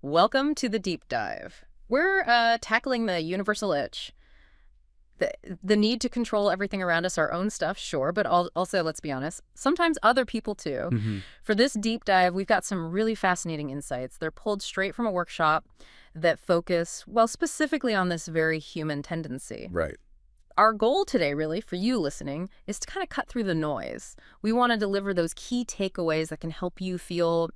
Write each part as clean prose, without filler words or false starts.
Welcome to the deep dive. We're tackling the universal itch. The need to control everything around us, our own stuff, sure, but also, let's be honest, sometimes other people too. For this deep dive, we've got some really fascinating insights. They're pulled straight from a workshop that focus, well, specifically on this very human tendency. Right. Our goal today, really, for you listening, is to kind of cut through the noise. We want to deliver those key takeaways that can help you feel,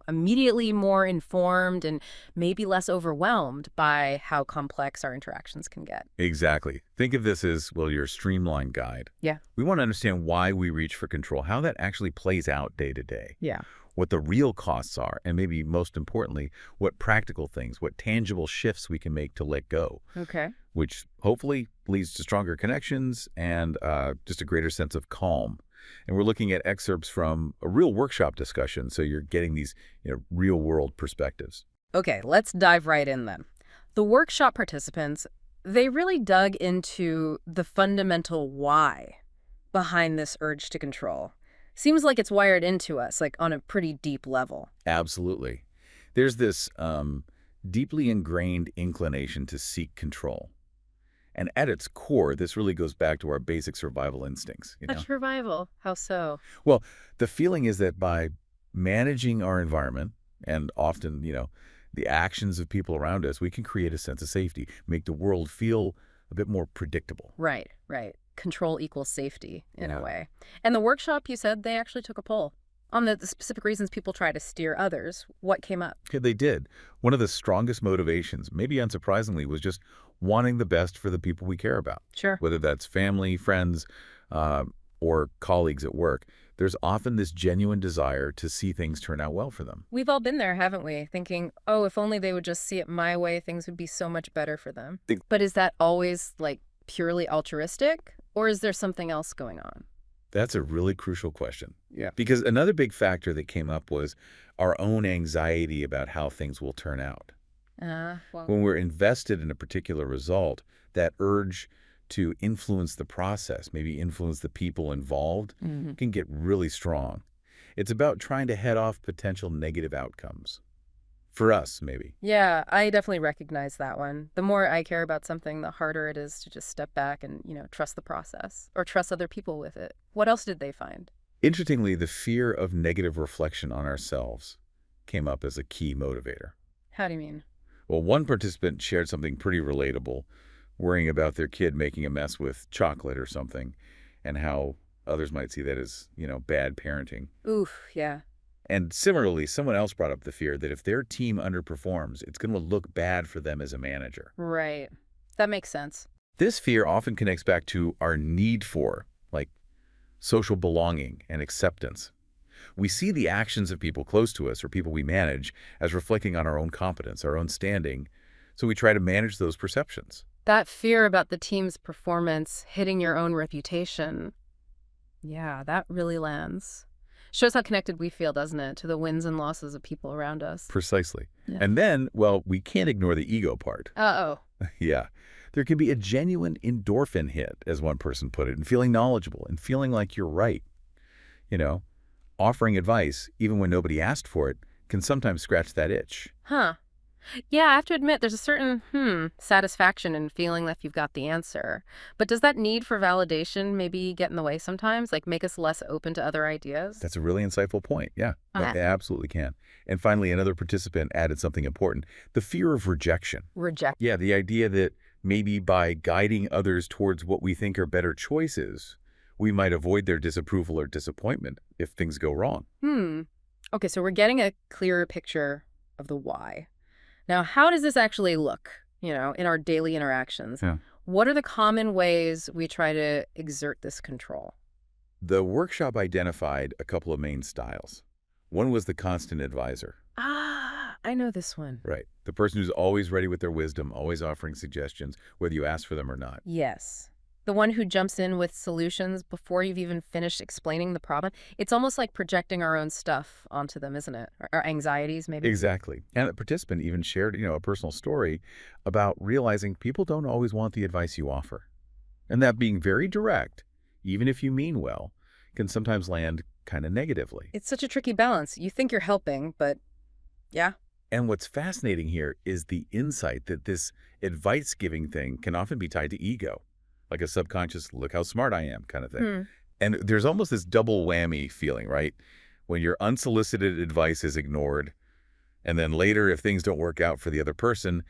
immediately more informed and maybe less overwhelmed by how complex our interactions can get. Exactly. Think of this as, well, your streamlined guide. Yeah. We want to understand why we reach for control, how that actually plays out day to day. Yeah. What the real costs are, and maybe most importantly, what practical things, what tangible shifts we can make to let go. Okay. Which hopefully leads to stronger connections and just a greater sense of calm. And we're looking at excerpts from a real workshop discussion, so you're getting these real-world perspectives. Okay, let's dive right in then. The workshop participants, they really dug into the fundamental why behind this urge to control. Seems like it's wired into us, like on a pretty deep level. Absolutely. There's this deeply ingrained inclination to seek control. And at its core, this really goes back to our basic survival instincts. Survival? How so? Well, the feeling is that by managing our environment and often, the actions of people around us, we can create a sense of safety, make the world feel a bit more predictable. Right. Control equals safety in a way. And the workshop, you said, they actually took a poll on the specific reasons people try to steer others. What came up? Yeah, they did. One of the strongest motivations, maybe unsurprisingly, was just wanting the best for the people we care about. Sure. Whether that's family, friends, or colleagues at work, there's often this genuine desire to see things turn out well for them. We've all been there, haven't we? Thinking, oh, if only they would just see it my way, things would be so much better for them. But is that always, purely altruistic? Or is there something else going on? That's a really crucial question. Yeah. Because another big factor that came up was our own anxiety about how things will turn out. When we're invested in a particular result, that urge to influence the process, maybe influence the people involved, can get really strong. It's about trying to head off potential negative outcomes. For us, maybe. Yeah, I definitely recognize that one. The more I care about something, the harder it is to just step back and, trust the process or trust other people with it. What else did they find? Interestingly, the fear of negative reflection on ourselves came up as a key motivator. How do you mean? Well, one participant shared something pretty relatable, worrying about their kid making a mess with chocolate or something, and how others might see that as, bad parenting. Oof, yeah. And similarly, someone else brought up the fear that if their team underperforms, it's going to look bad for them as a manager. Right. That makes sense. This fear often connects back to our need for, social belonging and acceptance. We see the actions of people close to us or people we manage as reflecting on our own competence, our own standing, so we try to manage those perceptions. That fear about the team's performance hitting your own reputation, yeah, that really lands. Shows how connected we feel, doesn't it, to the wins and losses of people around us. Precisely. Yeah. And then, we can't ignore the ego part. Uh-oh. Yeah. There can be a genuine endorphin hit, as one person put it, and feeling knowledgeable and feeling like you're right. Offering advice, even when nobody asked for it, can sometimes scratch that itch. Huh. Yeah, I have to admit, there's a certain, satisfaction in feeling that you've got the answer. But does that need for validation maybe get in the way sometimes? Make us less open to other ideas? That's a really insightful point. Yeah, it absolutely can. And finally, another participant added something important, the fear of rejection. Yeah, the idea that maybe by guiding others towards what we think are better choices, we might avoid their disapproval or disappointment if things go wrong. Okay, so we're getting a clearer picture of the why. Now, how does this actually look, in our daily interactions? Yeah. What are the common ways we try to exert this control? The workshop identified a couple of main styles. One was the constant advisor. I know this one. Right. The person who's always ready with their wisdom, always offering suggestions, whether you ask for them or not. Yes. The one who jumps in with solutions before you've even finished explaining the problem. It's almost like projecting our own stuff onto them, isn't it? Our anxieties, maybe. Exactly. And the participant even shared, a personal story about realizing people don't always want the advice you offer. And that being very direct, even if you mean well, can sometimes land kind of negatively. It's such a tricky balance. You think you're helping, but yeah. And what's fascinating here is the insight that this advice-giving thing can often be tied to ego, like a subconscious, look how smart I am kind of thing. And there's almost this double whammy feeling, right? When your unsolicited advice is ignored, and then later, if things don't work out for the other person,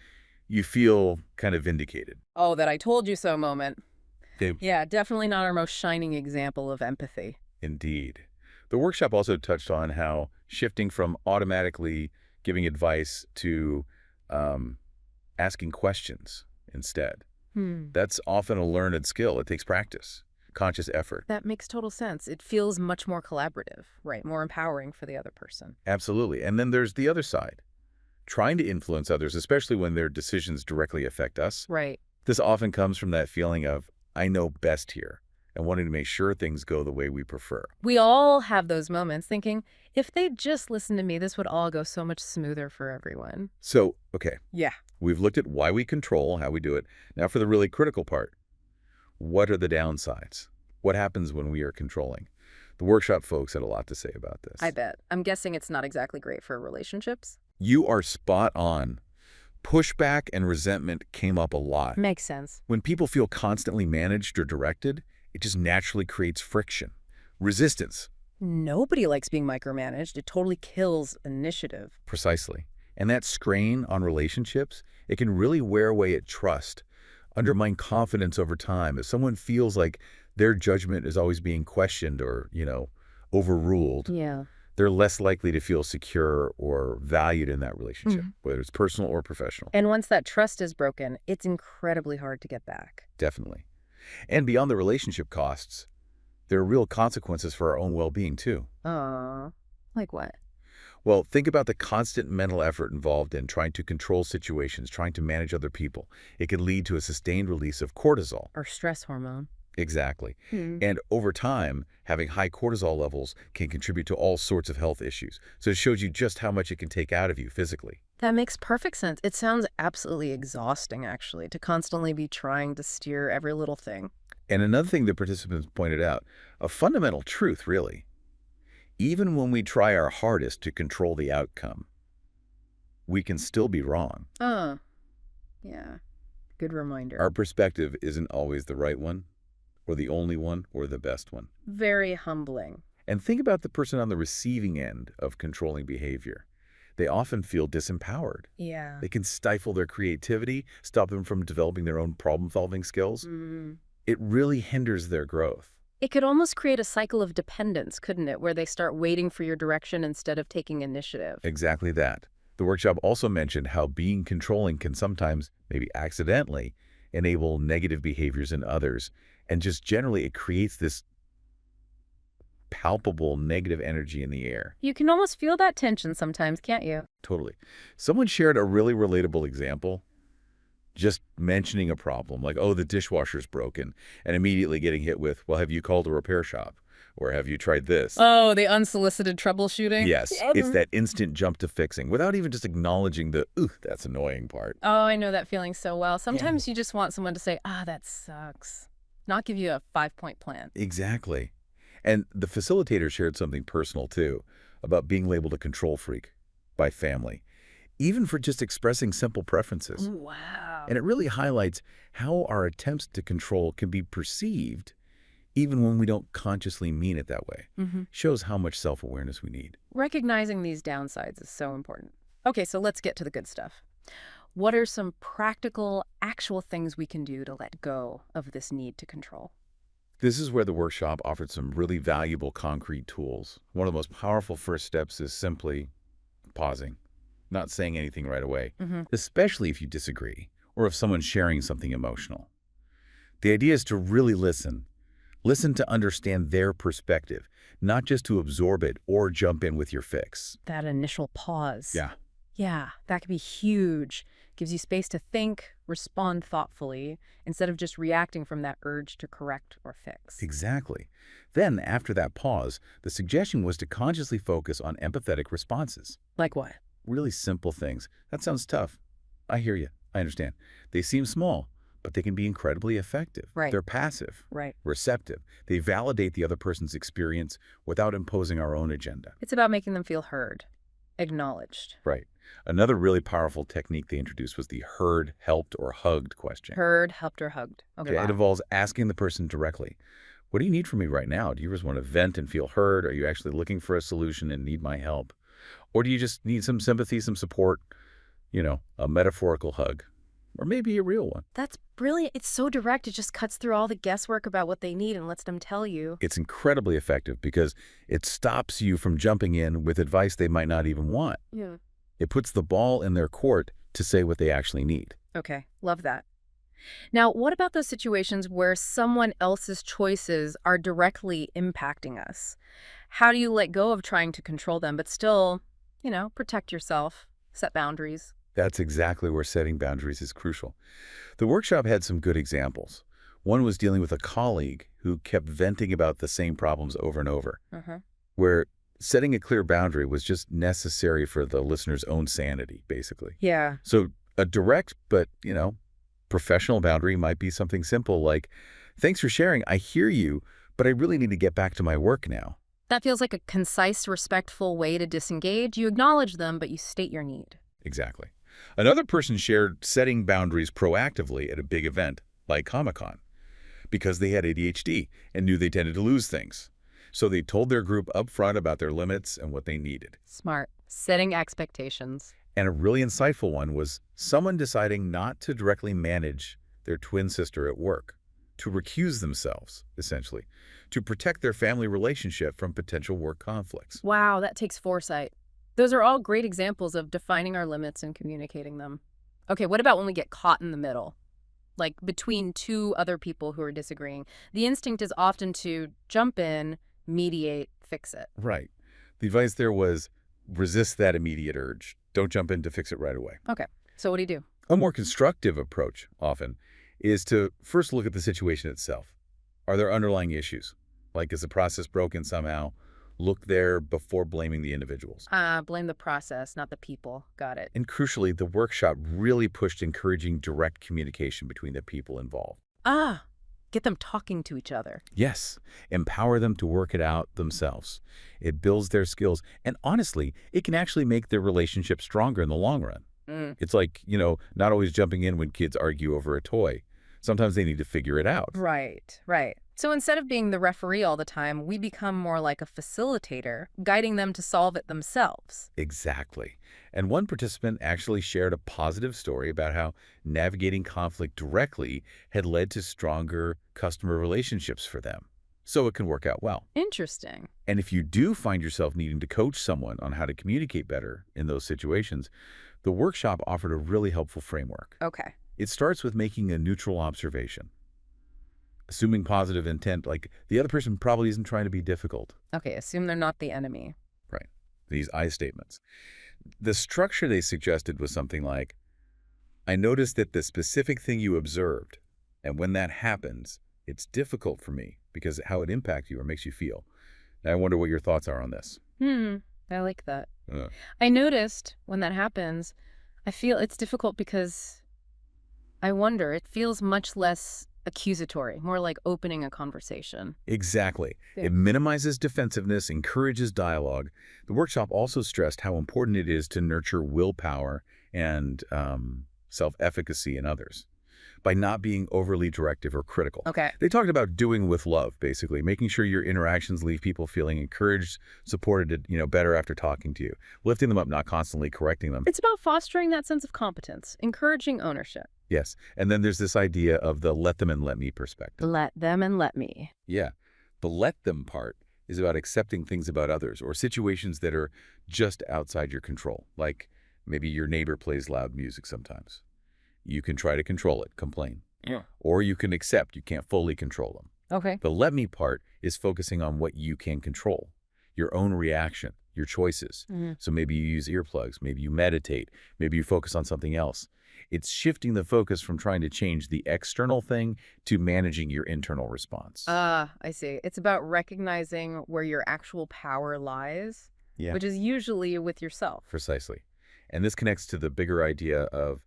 you feel kind of vindicated. Oh, that I told you so moment. They, Yeah, definitely not our most shining example of empathy. Indeed. The workshop also touched on how shifting from automatically giving advice to asking questions instead. That's often a learned skill. It takes practice, conscious effort. That makes total sense. It feels much more collaborative, right? More empowering for the other person. Absolutely. And then there's the other side, trying to influence others, especially when their decisions directly affect us. Right. This often comes from that feeling of, I know best here, and wanting to make sure things go the way we prefer. We all have those moments thinking, if they'd just listened to me, this would all go so much smoother for everyone. So, okay. Yeah. We've looked at why we control, how we do it. Now for the really critical part. What are the downsides? What happens when we are controlling? The workshop folks had a lot to say about this. I bet. I'm guessing it's not exactly great for relationships. You are spot on. Pushback and resentment came up a lot. Makes sense. When people feel constantly managed or directed, it just naturally creates friction, resistance. Nobody likes being micromanaged. It totally kills initiative. Precisely. And that strain on relationships, it can really wear away at trust, undermine confidence over time. If someone feels like their judgment is always being questioned or, overruled, Yeah. they're less likely to feel secure or valued in that relationship, whether it's personal or professional. And once that trust is broken, it's incredibly hard to get back. Definitely. And beyond the relationship costs, there are real consequences for our own well-being, too. Like what? Well, think about the constant mental effort involved in trying to control situations, trying to manage other people. It can lead to a sustained release of cortisol. Or stress hormone. Exactly. And over time, having high cortisol levels can contribute to all sorts of health issues. So it shows you just how much it can take out of you physically. That makes perfect sense. It sounds absolutely exhausting, actually, to constantly be trying to steer every little thing. And another thing the participants pointed out, a fundamental truth, really. Even when we try our hardest to control the outcome, we can still be wrong. Yeah. Good reminder. Our perspective isn't always the right one, or the only one, or the best one. Very humbling. And think about the person on the receiving end of controlling behavior. They often feel disempowered. Yeah. They can stifle their creativity, stop them from developing their own problem-solving skills. It really hinders their growth. It could almost create a cycle of dependence, couldn't it, where they start waiting for your direction instead of taking initiative. Exactly that. The workshop also mentioned how being controlling can sometimes, maybe accidentally, enable negative behaviors in others. And just generally, it creates this palpable negative energy in the air. You can almost feel that tension sometimes, can't you? Totally. Someone shared a really relatable example. Just mentioning a problem, like, oh, the dishwasher's broken, and immediately getting hit with, well, have you called a repair shop? Or have you tried this? Oh, the unsolicited troubleshooting? Yes, it's that instant jump to fixing, without even just acknowledging the, ooh, that's annoying part. Oh, I know that feeling so well. Sometimes you just want someone to say, that sucks. Not give you a 5-point plan. Exactly. And the facilitator shared something personal, too, about being labeled a control freak by family, even for just expressing simple preferences. Ooh, wow. And it really highlights how our attempts to control can be perceived even when we don't consciously mean it that way. Shows how much self-awareness we need. Recognizing these downsides is so important. Okay, so let's get to the good stuff. What are some practical, actual things we can do to let go of this need to control? This is where the workshop offered some really valuable concrete tools. One of the most powerful first steps is simply pausing, not saying anything right away, especially if you disagree or if someone's sharing something emotional. The idea is to really listen. Listen to understand their perspective, not just to absorb it or jump in with your fix. That initial pause. Yeah. Yeah, that could be huge. Gives you space to think, respond thoughtfully, instead of just reacting from that urge to correct or fix. Exactly. Then, after that pause, the suggestion was to consciously focus on empathetic responses. Like what? Really simple things. That sounds tough. I hear you. I understand. They seem small, but they can be incredibly effective. Right. They're passive. Right. Receptive. They validate the other person's experience without imposing our own agenda. It's about making them feel heard. Acknowledged. Right. Another really powerful technique they introduced was the heard, helped, or hugged question. Heard, helped, or hugged. Okay, Okay, it wow. involves asking the person directly, what do you need from me right now? Do you just want to vent and feel heard? Are you actually looking for a solution and need my help? Or do you just need some sympathy, some support, a metaphorical hug? Or maybe a real one. That's brilliant. It's so direct. It just cuts through all the guesswork about what they need and lets them tell you. It's incredibly effective because it stops you from jumping in with advice they might not even want. Yeah. It puts the ball in their court to say what they actually need. Okay, love that. Now, what about those situations where someone else's choices are directly impacting us? How do you let go of trying to control them, but still, protect yourself, set boundaries? That's exactly where setting boundaries is crucial. The workshop had some good examples. One was dealing with a colleague who kept venting about the same problems over and over, where setting a clear boundary was just necessary for the listener's own sanity, basically. Yeah. So a direct but, professional boundary might be something simple like, thanks for sharing, I hear you, but I really need to get back to my work now. That feels like a concise, respectful way to disengage. You acknowledge them, but you state your need. Exactly. Another person shared setting boundaries proactively at a big event, like Comic-Con, because they had ADHD and knew they tended to lose things. So they told their group up front about their limits and what they needed. Smart. Setting expectations. And a really insightful one was someone deciding not to directly manage their twin sister at work, to recuse themselves, essentially, to protect their family relationship from potential work conflicts. Wow, that takes foresight. Those are all great examples of defining our limits and communicating them. Okay, what about when we get caught in the middle? Like between two other people who are disagreeing. The instinct is often to jump in, mediate, fix it. Right. The advice there was resist that immediate urge. Don't jump in to fix it right away. Okay, so what do you do? A more constructive approach, often, is to first look at the situation itself. Are there underlying issues? Like, is the process broken somehow? Look there before blaming the individuals. Blame the process, not the people. Got it. And crucially, the workshop really pushed encouraging direct communication between the people involved. Get them talking to each other. Yes, empower them to work it out themselves. It builds their skills, and honestly, it can actually make their relationship stronger in the long run. It's like, not always jumping in when kids argue over a toy. Sometimes they need to figure it out. Right. So instead of being the referee all the time, we become more like a facilitator, guiding them to solve it themselves. Exactly. And one participant actually shared a positive story about how navigating conflict directly had led to stronger customer relationships for them. So it can work out well. Interesting. And if you do find yourself needing to coach someone on how to communicate better in those situations, the workshop offered a really helpful framework. Okay. It starts with making a neutral observation, assuming positive intent, like the other person probably isn't trying to be difficult. Okay, assume they're not the enemy. Right. These I statements. The structure they suggested was something like, I noticed that the specific thing you observed, and when that happens, it's difficult for me because how it impacts you or makes you feel. Now, I wonder what your thoughts are on this. I like that. I noticed when that happens, I feel it's difficult because I wonder, it feels much less accusatory, more like opening a conversation. Exactly. Yeah. It minimizes defensiveness, encourages dialogue. The workshop also stressed how important it is to nurture willpower and self-efficacy in others by not being overly directive or critical. Okay. They talked about doing with love, basically, making sure your interactions leave people feeling encouraged, supported, better after talking to you, lifting them up, not constantly correcting them. It's about fostering that sense of competence, encouraging ownership. Yes. And then there's this idea of the let them and let me perspective. Let them and let me. Yeah. The let them part is about accepting things about others or situations that are just outside your control. Like maybe your neighbor plays loud music sometimes. You can try to control it, complain. Yeah. Or you can accept you can't fully control them. Okay. The let me part is focusing on what you can control, your own reaction, your choices. So maybe you use earplugs, maybe you meditate, maybe you focus on something else. It's shifting the focus from trying to change the external thing to managing your internal response. I see. It's about recognizing where your actual power lies, which is usually with yourself. Precisely. And this connects to the bigger idea of,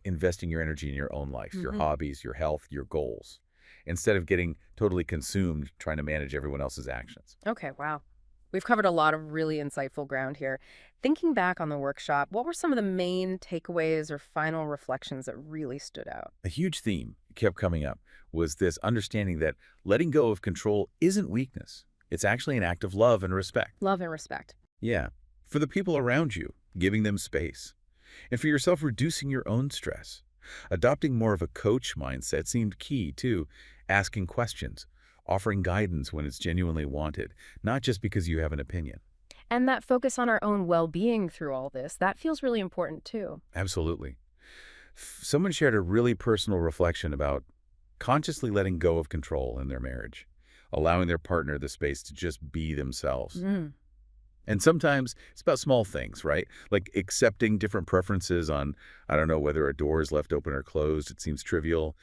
investing your energy in your own life, your hobbies, your health, your goals, instead of getting totally consumed trying to manage everyone else's actions. Okay, wow. We've covered a lot of really insightful ground here. Thinking back on the workshop, what were some of the main takeaways or final reflections that really stood out? A huge theme kept coming up was this understanding that letting go of control isn't weakness. It's actually an act of love and respect. Love and respect. Yeah. For the people around you, giving them space. And for yourself, reducing your own stress. Adopting more of a coach mindset seemed key, too. Asking questions, offering guidance when it's genuinely wanted, not just because you have an opinion. And that focus on our own well-being through all this, that feels really important too. Absolutely. Someone shared a really personal reflection about consciously letting go of control in their marriage, allowing their partner the space to just be themselves. And sometimes it's about small things, right? Like accepting different preferences on, I don't know, whether a door is left open or closed. It seems trivial,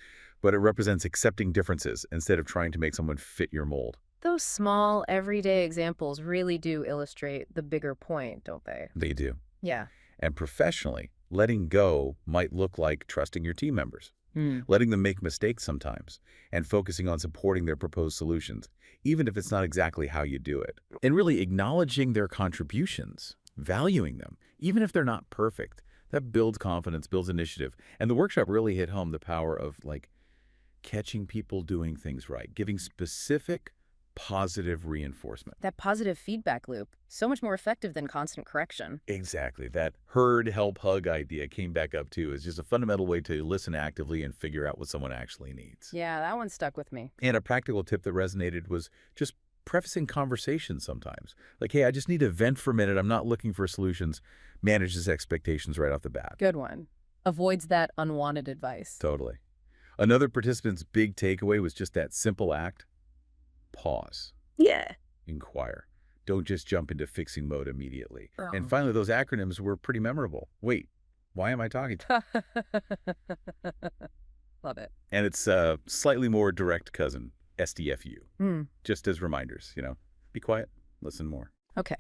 but it represents accepting differences instead of trying to make someone fit your mold. Those small, everyday examples really do illustrate the bigger point, don't they? They do. Yeah. And professionally, letting go might look like trusting your team members, letting them make mistakes sometimes, and focusing on supporting their proposed solutions, even if it's not exactly how you do it. And really acknowledging their contributions, valuing them, even if they're not perfect. That builds confidence, builds initiative. And the workshop really hit home the power of catching people doing things right, giving specific positive reinforcement. That positive feedback loop, so much more effective than constant correction. Exactly. That herd, help, hug idea came back up too. It's just a fundamental way to listen actively and figure out what someone actually needs. Yeah, that one stuck with me. And a practical tip that resonated was just prefacing conversations sometimes. Like, hey, I just need to vent for a minute. I'm not looking for solutions. Manages expectations right off the bat. Good one. Avoids that unwanted advice. Totally. Another participant's big takeaway was just that simple act. Pause. Yeah. Inquire. Don't just jump into fixing mode immediately. Oh. And finally, those acronyms were pretty memorable. Wait, why am I talking? Love it. And it's slightly more direct cousin, SDFU. Just as reminders, be quiet, listen more. Okay.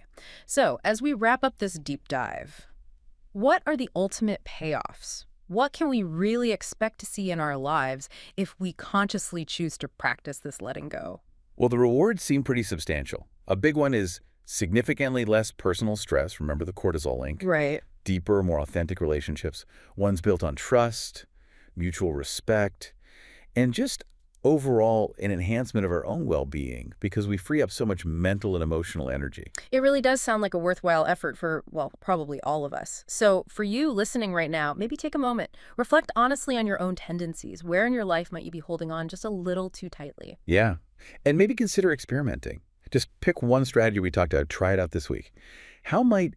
So as we wrap up this deep dive, what are the ultimate payoffs? What can we really expect to see in our lives if we consciously choose to practice this letting go? Well, the rewards seem pretty substantial. A big one is significantly less personal stress. Remember the cortisol link? Right. Deeper, more authentic relationships. Ones built on trust, mutual respect, and just overall an enhancement of our own well-being because we free up so much mental and emotional energy. It really does sound like a worthwhile effort for, well, probably all of us. So for you listening right now, maybe take a moment. Reflect honestly on your own tendencies. Where in your life might you be holding on just a little too tightly? Yeah. And maybe consider experimenting. Just pick one strategy we talked about. Try it out this week. How might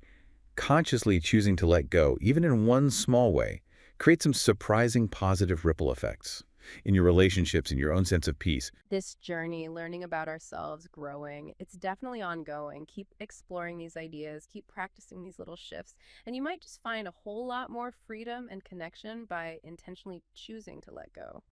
consciously choosing to let go, even in one small way, create some surprising positive ripple effects in your relationships, in your own sense of peace? This journey, learning about ourselves, growing, it's definitely ongoing. Keep exploring these ideas, keep practicing these little shifts, and you might just find a whole lot more freedom and connection by intentionally choosing to let go.